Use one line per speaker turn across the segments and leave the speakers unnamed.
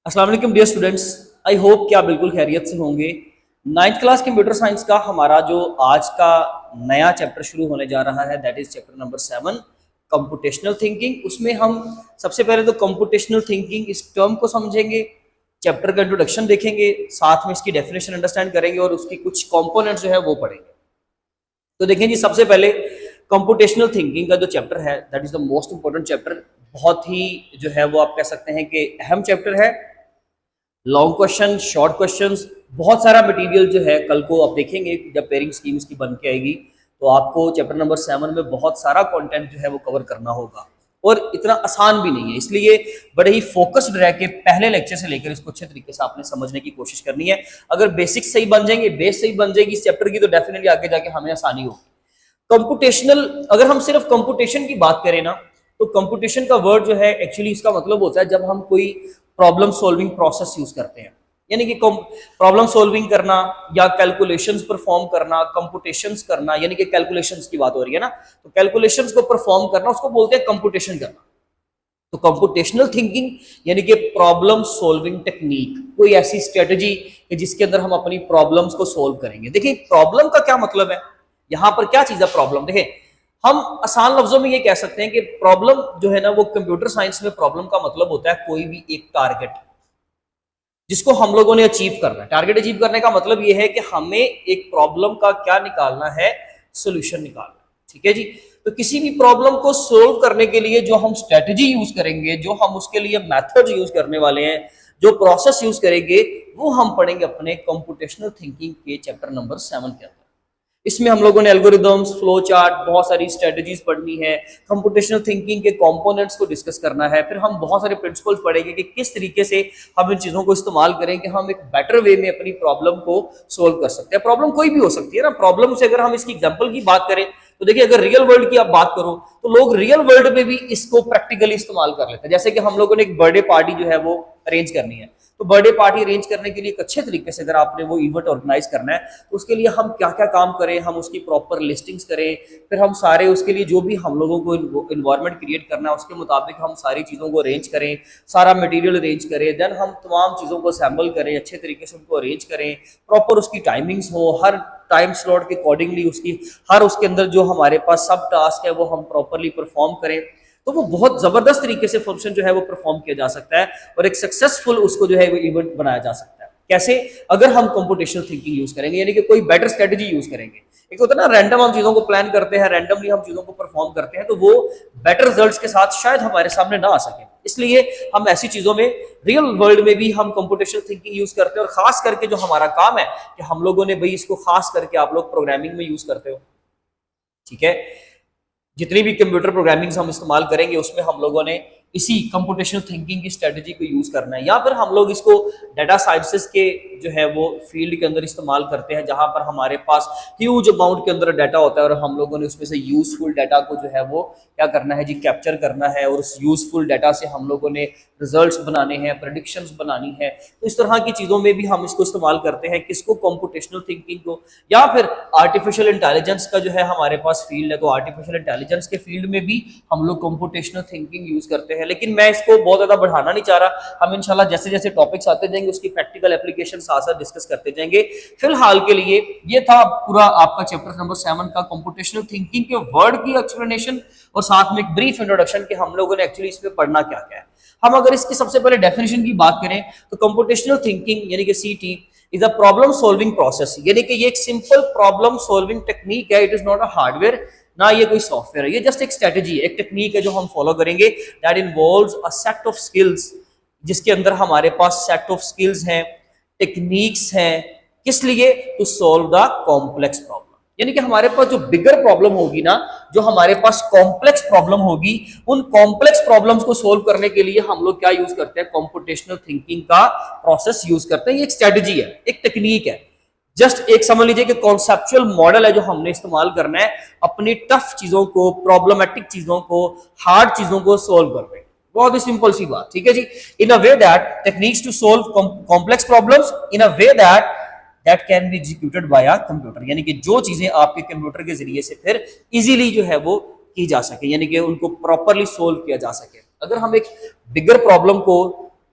अस्सलाम वालेकुम dear students. I hope कि आप बिल्कुल खैरियत से होंगे। नाइन्थ क्लास कंप्यूटर साइंस का हमारा जो आज का नया चैप्टर शुरू होने जा रहा है that is chapter number 7 computational thinking. उसमें हम सबसे पहले तो कंप्यूटेशनल थिंकिंग इस टर्म को समझेंगे, चैप्टर का इंट्रोडक्शन देखेंगे, साथ में इसकी डेफिनेशन अंडरस्टैंड करेंगे और उसकी कुछ कंपोनेंट्स जो है वो पढ़ेंगे। तो देखें जी, सबसे पहले कंप्यूटेशनल थिंकिंग का जो चैप्टर है that is the most important chapter. बहुत ही जो है वो आप कह सकते हैं कि अहम चैप्टर है। लॉन्ग क्वेश्चन, शॉर्ट क्वेश्चंस, बहुत सारा मटेरियल जो है कल को आप देखेंगे जब पेयरिंग स्कीम इसकी बन के आएगी तो आपको चैप्टर नंबर 7 में बहुत सारा कंटेंट जो है वो कवर करना होगा और इतना आसान भी नहीं है, इसलिए बड़े ही फोकस्ड रह के पहले लेक्चर से लेकर इसको अच्छे तरीके से आपने समझने की कोशिश करनी है। अगर बेसिक्स सही बन जाएंगे, बेस सही बन जाएगी इस चैप्टर की, तो डेफिनेटली आगे जाके हमें आसानी होगी। कंप्यूटेशनल, अगर हम सिर्फ कंप्यूटेशन की बात करें ना, तो कंप्यूटेशन का वर्ड जो है एक्चुअली इसका मतलब होता है जब हम कोई प्रॉब्लम सॉल्विंग प्रोसेस यूज करते हैं, यानी कि प्रॉब्लम सॉल्विंग करना या कैलकुलेशंस परफॉर्म करना, कंप्यूटेशंस करना, यानी कि कैलकुलेशंस की बात हो रही है ना, तो कैलकुलेशंस को परफॉर्म करना उसको बोलते हैं कंप्यूटेशन करना। तो कंप्यूटेशनल थिंकिंग यानी कि प्रॉब्लम सॉल्विंग टेक्निक, कोई ऐसी स्ट्रेटजी कि जिसके अंदर हम अपनी प्रॉब्लम्स को सॉल्व करेंगे। देखिए प्रॉब्लम का क्या मतलब है, यहां पर क्या चीज है प्रॉब्लम। देखिए हम आसान लफ्जों में ये कह सकते हैं कि प्रॉब्लम जो है ना वो कंप्यूटर साइंस में प्रॉब्लम का मतलब होता है कोई भी एक टारगेट जिसको हम लोगों ने अचीव करना है। टारगेट अचीव करने का मतलब ये है कि हमें एक प्रॉब्लम का क्या निकालना है, सोल्यूशन निकालना है। ठीक है जी। तो किसी भी प्रॉब्लम को सोल्व करने के लिए जो हम स्ट्रेटजी यूज करेंगे, जो हम उसके लिए मेथड यूज करने वाले हैं, जो प्रोसेस यूज करेंगे, वो हम पढ़ेंगे अपने कंप्यूटेशनल थिंकिंग के चैप्टर नंबर 7 के अंदर। इसमें हम लोगों ने एल्गोरिदम्स, फ्लो चार्ट, बहुत सारी स्ट्रेटजीज पढ़नी है, कंप्यूटेशनल थिंकिंग के कंपोनेंट्स को डिस्कस करना है, फिर हम बहुत सारे प्रिंसिपल्स पढ़ेंगे कि किस तरीके से हम इन चीज़ों को इस्तेमाल करें कि हम एक बेटर वे में अपनी प्रॉब्लम को सोल्व कर सकते हैं। प्रॉब्लम कोई भी हो सकती है ना, प्रॉब्लम से अगर हम इसकी एग्जाम्पल की बात करें तो देखिए अगर रियल वर्ल्ड की आप बात करो तो लोग रियल वर्ल्ड में भी इसको प्रैक्टिकली इस्तेमाल कर लेते हैं। जैसे कि हम लोगों ने एक बर्थडे पार्टी जो है वो अरेंज करनी है, तो बर्थडे पार्टी अरेंज करने के लिए एक अच्छे तरीके से अगर आपने वो इवेंट ऑर्गेनाइज करना है तो उसके लिए हम क्या क्या काम करें, हम उसकी प्रॉपर लिस्टिंग्स करें, फिर हम सारे उसके लिए जो भी हम लोगों को इन्वायरमेंट क्रिएट करना है उसके मुताबिक हम सारी चीज़ों को अरेंज करें, सारा मटेरियल अरेंज करें, देन हम तमाम चीज़ों को असेंबल करें, अच्छे तरीके से उनको अरेंज करें, प्रॉपर उसकी टाइमिंग्स हो, हर टाइम स्लॉट के अकॉर्डिंगली उसकी हर उसके अंदर जो हमारे पास सब टास्क है वो हम प्रॉपरली परफॉर्म करें, तो वो बहुत जबरदस्त तरीके से फंक्शन जो है वो परफॉर्म किया जा सकता है और एक सक्सेसफुल उसको जो है वो इवेंट बनाया जा सकता है। कैसे? अगर हम कंप्यूटेशनल थिंकिंग यूज करेंगे, यानी कि कोई बेटर स्ट्रेटजी यूज करेंगे। एक होता है ना रैंडम हम चीजों को प्लान करते हैं, रैंडमली हम चीजों को परफॉर्म करते हैं, तो वो बेटर रिजल्ट्स के साथ शायद हमारे सामने ना आ सके। इसलिए हम ऐसी चीजों में रियल वर्ल्ड में भी हम कंप्यूटेशनल थिंकिंग यूज करते हैं और खास करके जो हमारा काम है कि हम लोगों ने भाई इसको खास करके आप लोग प्रोग्रामिंग में यूज करते हो। ठीक है, जितनी भी कंप्यूटर प्रोग्रामिंग हम इस्तेमाल करेंगे उसमें हम लोगों ने इसी कंप्यूटेशनल थिंकिंग की स्ट्रेटजी को यूज करना है, या फिर हम लोग इसको डाटा साइंसेस के जो है वो फील्ड के अंदर इस्तेमाल करते हैं जहां पर हमारे पास ह्यूज अमाउंट के अंदर डाटा होता है और हम लोगों ने उसमें से यूजफुल डाटा को जो है वो क्या करना है जी, कैप्चर करना है और उस यूजफुल डाटा से हम लोगों ने रिजल्ट्स बनाने हैं, प्रेडिक्शंस बनानी है। तो इस तरह की चीज़ों में भी हम इसको इस्तेमाल करते हैं, किसको, कंप्यूटेशनल थिंकिंग को। या फिर आर्टिफिशियल इंटेलिजेंस का जो है हमारे पास फील्ड है, तो आर्टिफिशियल इंटेलिजेंस के फील्ड में भी हम लोग कंप्यूटेशनल थिंकिंग यूज करते हैं। लेकिन मैं इसको बहुत ज़्यादा बढ़ाना नहीं चाह रहा, हम इंशाल्लाह जैसे जैसे टॉपिक्स आते जाएंगे उसकी प्रैक्टिकल एप्लीकेशन साथ साथ डिस्कस करते जाएंगे। फिलहाल के लिए ये था पूरा आपका चैप्टर नंबर 7 का कंप्यूटेशनल थिंकिंग के वर्ड की एक्सप्लेनेशन और साथ में एक ब्रीफ इंट्रोडक्शन कि हम लोगों ने एक्चुअली इसमें पढ़ना क्या क्या है। हम अगर इसकी सबसे पहले डेफिनेशन की बात करें तो कंप्यूटेशनल थिंकिंग यानी कि सीटी is a problem solving process, यानी कि ये एक सिंपल प्रॉब्लम सॉल्विंग टेक्निक है। It is not a hardware, ना ये कोई सॉफ्टवेयर है, ये जस्ट एक स्ट्रेटजी है, एक टेक्निक है जो हम फॉलो करेंगे that involves a set of skills, जिसके अंदर हमारे पास सेट ऑफ स्किल्स हैं, टेक्निक्स हैं, किस लिए, to solve the complex problem. यानी कि हमारे पास जो बिगर प्रॉब्लम होगी ना, जो हमारे पास कॉम्प्लेक्स प्रॉब्लम होगी, उन कॉम्प्लेक्स प्रॉब्लम्स को सोल्व करने के लिए हम लोग क्या यूज करते हैं, कंप्यूटेशनल थिंकिंग का प्रोसेस यूज करते हैं। ये एक स्ट्रेटजी है, एक टेक्निक है, जस्ट एक समझ लीजिए कि कॉन्सेप्चुअल मॉडल है जो हमने इस्तेमाल करना है अपनी टफ चीजों को, प्रॉब्लमेटिक चीजों को, हार्ड चीजों को सोल्व करने में। बहुत ही सिंपल सी बात, ठीक है जी। In a way that techniques to solve complex problems in a way that can be executed by a computer, यानी कि जो चीजें आपके कंप्यूटर के जरिए से फिर इजीली जो है वो की जा सके, यानी कि उनको प्रॉपरली सोल्व किया जा सके। अगर हम एक बिगर प्रॉब्लम को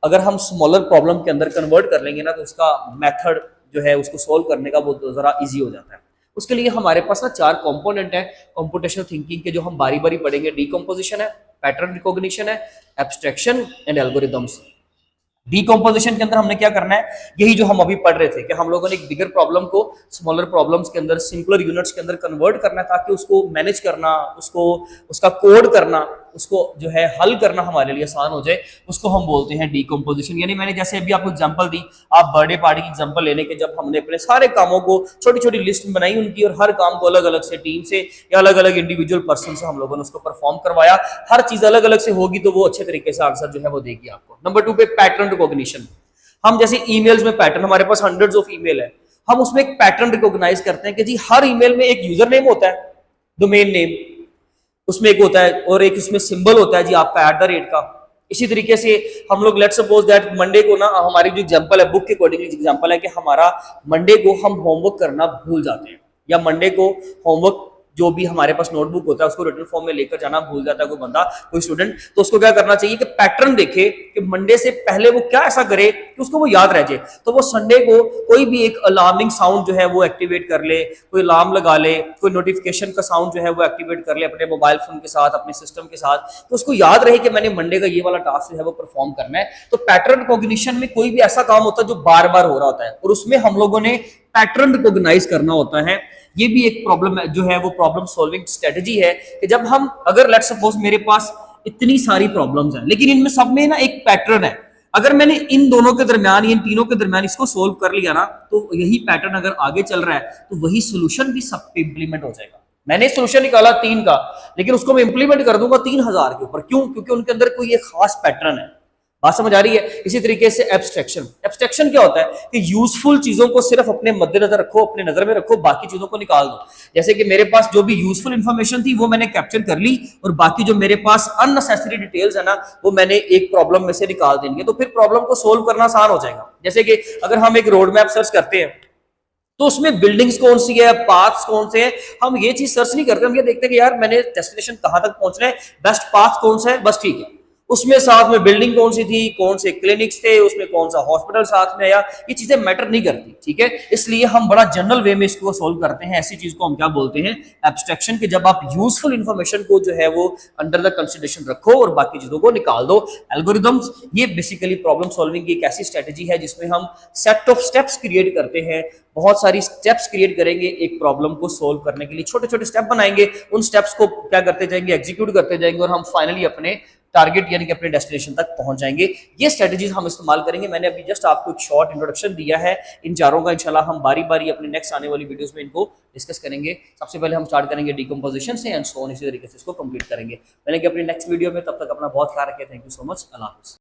अगर हम स्मॉलर प्रॉब्लम के अंदर कन्वर्ट कर लेंगे ना तो उसका मेथड जो है उसको सॉल्व करने का वो जरा इजी हो जाता है। उसके लिए हमारे पास ना 4 कंपोनेंट है कंप्यूटेशनल थिंकिंग के, जो हम बारी बारी पढ़ेंगे। डीकम्पोजिशन है, पैटर्न रिकॉग्निशन है, एब्स्ट्रैक्शन एंड एल्गोरिदम्स। डीकम्पोजिशन के अंदर हमने क्या करना है, यही जो हम अभी पढ़ रहे थे कि हम लोगों ने एक बिगर प्रॉब्लम को स्मॉलर प्रॉब्लम्स के अंदर, सिंपलर यूनिट्स के अंदर कन्वर्ट करना है, ताकि उसको मैनेज करना, उसको उसका कोड करना, उसको जो है हल करना हमारे लिए आसान हो जाए, उसको हम बोलते हैं डीकम्पोजिशन। यानी मैंने जैसे अभी आपको एग्जांपल दी, आप बर्थडे पार्टी की एग्जांपल लेने के, जब हमने अपने सारे कामों को छोटी छोटी लिस्ट बनाई उनकी, और हर काम को अलग अलग से टीम से या अलग अलग इंडिविजुअल पर्सन से हम लोगों ने उसको परफॉर्म करवाया, हर चीज अलग अलग से होगी तो वो अच्छे तरीके से आंसर जो है वो देगी आपको। नंबर 2 पे पैटर्न रिकॉग्निशन। हम जैसे ईमेल्स में पैटर्न, हमारे पास हंड्रेड्स ऑफ ईमेल है, हम उसमें एक पैटर्न रिकॉग्नाइज करते हैं कि जी हर ईमेल में एक यूजर नेम होता है, डोमेन नेम उसमें एक होता है, और एक इसमें सिंबल होता है जी आपका @, का। इसी तरीके से हम लोग लेट्स सपोज दैट मंडे को ना, हमारी जो एग्जांपल है बुक के अकॉर्डिंगली एग्जांपल है कि हमारा मंडे को हम होमवर्क करना भूल जाते हैं, या मंडे को होमवर्क जो भी हमारे पास नोटबुक होता है उसको रिटन फॉर्म में लेकर जाना भूल जाता है कोई बंदा, कोई स्टूडेंट, तो उसको क्या करना चाहिए कि पैटर्न देखे कि मंडे से पहले वो क्या ऐसा करे कि उसको वो याद रह जाए। तो वो संडे को कोई भी एक अलार्मिंग साउंड जो है वो एक्टिवेट कर ले, कोई अलार्म लगा ले, कोई नोटिफिकेशन का साउंड जो है वो एक्टिवेट कर ले अपने मोबाइल फोन के साथ, अपने सिस्टम के साथ, तो उसको याद रहे कि मैंने मंडे का ये वाला टास्क जो है वो परफॉर्म करना है। तो पैटर्न रिकॉग्निशन में कोई भी ऐसा काम होता है जो बार बार हो रहा होता है, और उसमें हम लोगों ने पैटर्न रिकॉग्नाइज करना होता है। ये भी एक प्रॉब्लम जो है वो प्रॉब्लम सॉल्विंग स्ट्रेटजी है कि जब हम, अगर लेट्स सपोज मेरे पास इतनी सारी प्रॉब्लम्स हैं लेकिन इनमें सब में ना एक पैटर्न है, अगर मैंने इन दोनों के दरमियान, इन तीनों के दरमियान इसको सोल्व कर लिया ना, तो यही पैटर्न अगर आगे चल रहा है तो वही सोल्यूशन भी सब पे इंप्लीमेंट हो जाएगा। मैंने सोल्यूशन निकाला 3 का, लेकिन उसको मैं इंप्लीमेंट कर दूंगा 3000 के ऊपर। क्यों? क्योंकि उनके अंदर कोई एक खास पैटर्न है। बात समझ आ रही है? इसी तरीके से एब्स्ट्रैक्शन। एब्स्ट्रैक्शन क्या होता है कि यूजफुल चीजों को सिर्फ अपने मद्देनजर रखो, अपने नजर में रखो, बाकी चीजों को निकाल दो। जैसे कि मेरे पास जो भी यूजफुल इंफॉर्मेशन थी वो मैंने कैप्चर कर ली, और बाकी जो मेरे पास अननेसेसरी डिटेल्स है ना वो मैंने एक प्रॉब्लम में से निकाल देंगे, तो फिर प्रॉब्लम को सोल्व करना आसान हो जाएगा। जैसे कि अगर हम एक रोड मैप सर्च करते हैं तो उसमें बिल्डिंग्स कौन सी है, पाथ्स कौन से हैं, हम ये चीज सर्च नहीं करते, हम ये देखते हैं कि यार मैंने डेस्टिनेशन कहां तक पहुंचना है, बेस्ट पाथ कौन सा है, बस ठीक है। उसमें साथ में बिल्डिंग कौन सी थी, कौन से क्लिनिक्स थे, उसमें कौन सा हॉस्पिटल साथ में, या ये चीजें मैटर नहीं करती, ठीक है। इसलिए हम बड़ा जनरल वे में इसको सोल्व करते हैं। ऐसी चीज को हम क्या बोलते हैं, एब्स्ट्रैक्शन, के जब आप यूजफुल इंफॉर्मेशन को जो है वो अंडर द कंसिडरेशन रखो और बाकी चीजों को निकाल दो। एल्गोरिदम्स, ये बेसिकली प्रॉब्लम सॉल्विंग की एक ऐसी स्ट्रेटेजी है जिसमें हम सेट ऑफ स्टेप्स क्रिएट करते हैं, बहुत सारी स्टेप्स क्रिएट करेंगे एक प्रॉब्लम को सोल्व करने के लिए, छोटे छोटे स्टेप बनाएंगे, उन स्टेप्स को क्या करते जाएंगे, एग्जीक्यूट करते जाएंगे, और हम फाइनली अपने टारगेट यानी कि अपने डेस्टिनेशन तक पहुंच जाएंगे। ये स्ट्रेटजीज हम इस्तेमाल करेंगे। मैंने अभी जस्ट आपको एक शॉर्ट इंट्रोडक्शन दिया है इन चारों का, इंशाल्लाह हम बारी बारी अपने नेक्स्ट आने वाली वीडियोस में इनको डिस्कस करेंगे। सबसे पहले हम स्टार्ट करेंगे डीकंपोजिशन से एंड सो ऑन, इसी तरीके से इसको कंप्लीट करेंगे। मैंने कि अपनी नेक्स्ट वीडियो में, तब तक अपना बहुत ख्याल रखें। Thank you so much. अल्लाह हाफिज़।